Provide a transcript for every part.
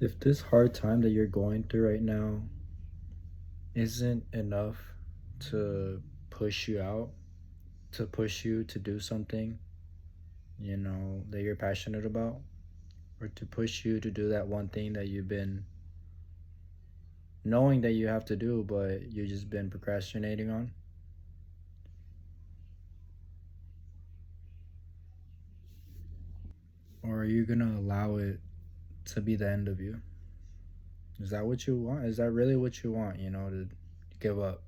If this hard time that you're going through right now isn't enough to push you out, to push you to do something, that you're passionate about, or to push you to do that one thing that you've been knowing that you have to do, but you've just been procrastinating on, or are you gonna allow it to be the end of you? Is that what you want? Is that really what you want, to give up,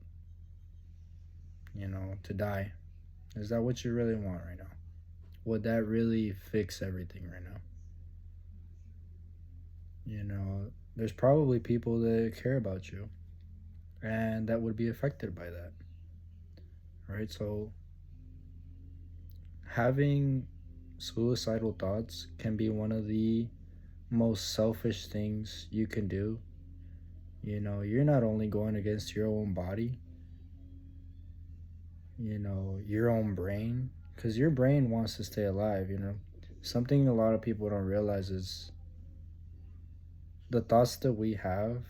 to die? Is that what you really want right now? Would that really fix everything right now? There's probably people that care about you and that would be affected by that, right? So having suicidal thoughts can be one of the most selfish things you can do. You're not only going against your own body, your own brain, because your brain wants to stay alive. Something a lot of people don't realize is the thoughts that we have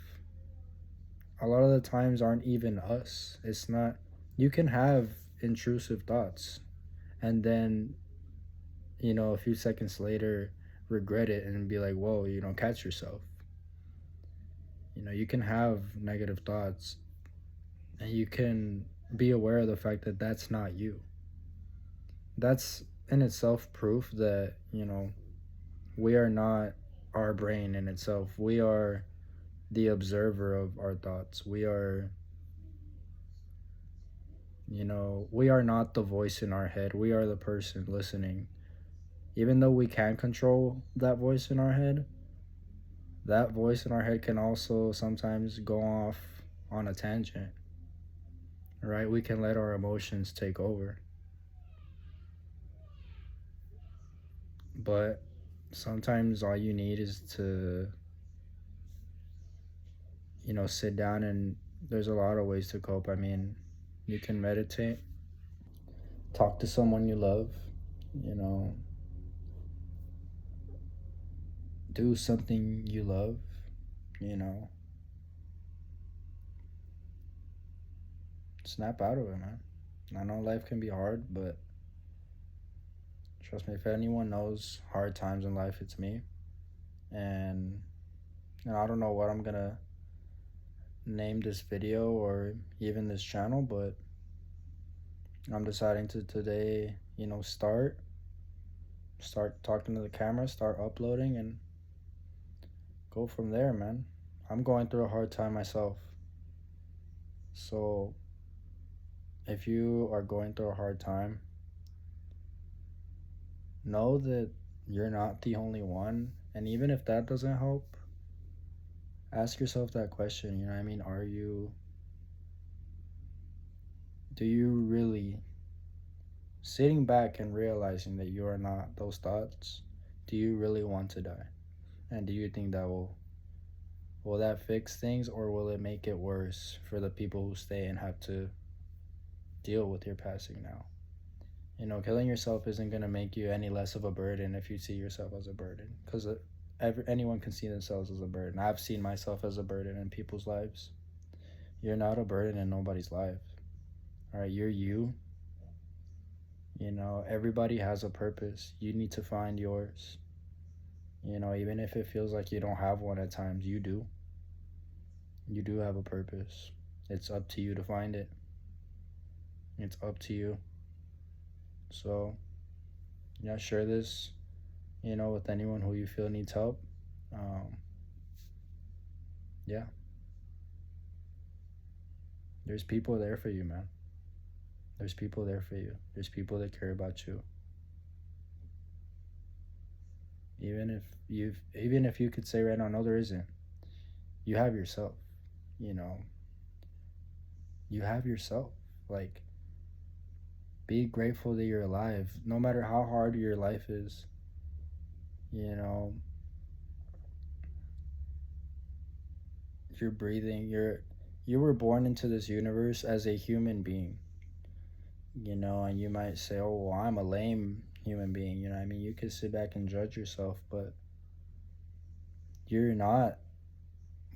a lot of the times aren't even us. It's not, you can have intrusive thoughts and then, a few seconds later regret it and be like, whoa, catch yourself. You can have negative thoughts and you can be aware of the fact that that's not you. That's in itself proof that, we are not our brain in itself. We are the observer of our thoughts. We are not the voice in our head. We are the person listening. Even though we can control that voice in our head, that voice in our head can also sometimes go off on a tangent, right? We can let our emotions take over. But sometimes all you need is to, sit down, and there's a lot of ways to cope. I mean, you can meditate, talk to someone you love, you know, do something you love, you know, snap out of it, man. I know life can be hard, but trust me, if anyone knows hard times in life, it's me. And I don't know what I'm gonna name this video or even this channel, but I'm deciding to today, start talking to the camera, start uploading, and go from there, man. I'm going through a hard time myself. So if you are going through a hard time, know that you're not the only one. And even if that doesn't help, ask yourself that question. You know what I mean? Do you really, sitting back and realizing that you are not those thoughts, do you really want to die? And do you think that will that fix things, or will it make it worse for the people who stay and have to deal with your passing now? Killing yourself isn't going to make you any less of a burden if you see yourself as a burden, because anyone can see themselves as a burden. I've seen myself as a burden in people's lives. You're not a burden in nobody's life. All right, you're you. Everybody has a purpose. You need to find yours. Even if it feels like you don't have one at times, you do. You do have a purpose. It's up to you to find it. It's up to you. So, share this, with anyone who you feel needs help. Um, yeah, there's people there for you, man. There's people there for you. There's people that care about you. Even if you could say right now, no, there isn't. You have yourself. You know, you have yourself. Like, be grateful that you're alive, no matter how hard your life is. You know, you're breathing. You were born into this universe as a human being. And you might say, "Oh, well, I'm a lame human being." You know what I mean? You could sit back and judge yourself, but You're not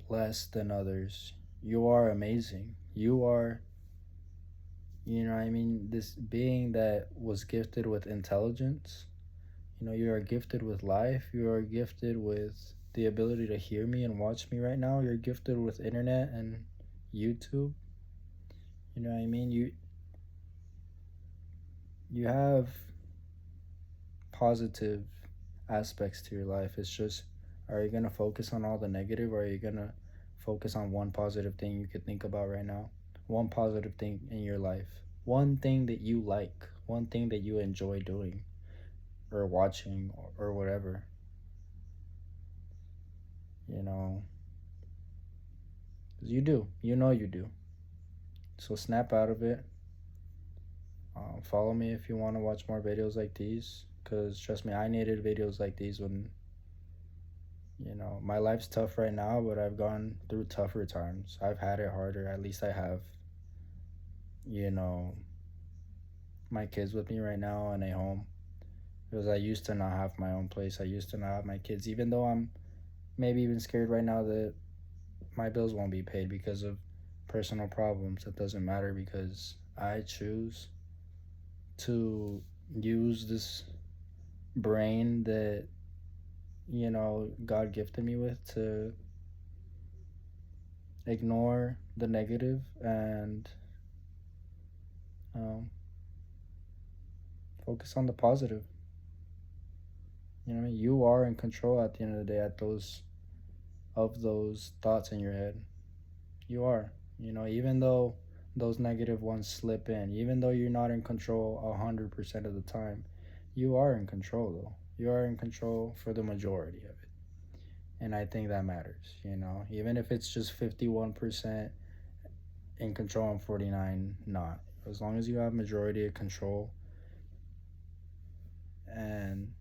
less than others. You are amazing. You are, you know what I mean, this being that was gifted with intelligence. You know, you are gifted with life. You are gifted with the ability to hear me and watch me right now. You're gifted with internet and YouTube. You know what I mean? You have positive aspects to your life. It's just, are you gonna focus on all the negative, or are you gonna focus on one positive thing you could think about right now? One positive thing in your life. One thing that you like. One thing that you enjoy doing or watching or whatever. You know, 'cause you do. You know you do. So snap out of it. Follow me if you want to watch more videos like these. Because trust me, I needed videos like these when, you know, my life's tough right now, but I've gone through tougher times. I've had it harder. At least I have, you know, my kids with me right now and a home. Because I used to not have my own place. I used to not have my kids, even though I'm maybe even scared right now that my bills won't be paid because of personal problems. It doesn't matter because I choose to use this brain that, you know, God gifted me with to ignore the negative and um, focus on the positive. You know what I mean? You are in control at the end of the day at those thoughts in your head. You are. You know, even though those negative ones slip in, even though you're not in control 100% of the time, you are in control though. You are in control for the majority of it. And I think that matters, you know. Even if it's just 51% in control and 49 not. As long as you have majority of control and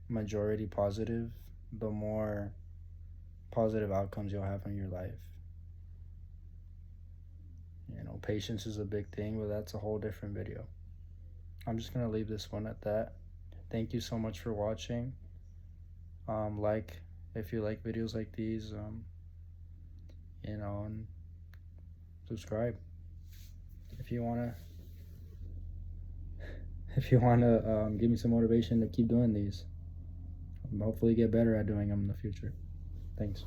majority positive, the more positive outcomes you'll have in your life. You know, patience is a big thing, but that's a whole different video. I'm just gonna leave this one at that. Thank you so much for watching. Like if you like videos like these, you know, and subscribe if you wanna give me some motivation to keep doing these. Hopefully get better at doing them in the future. Thanks.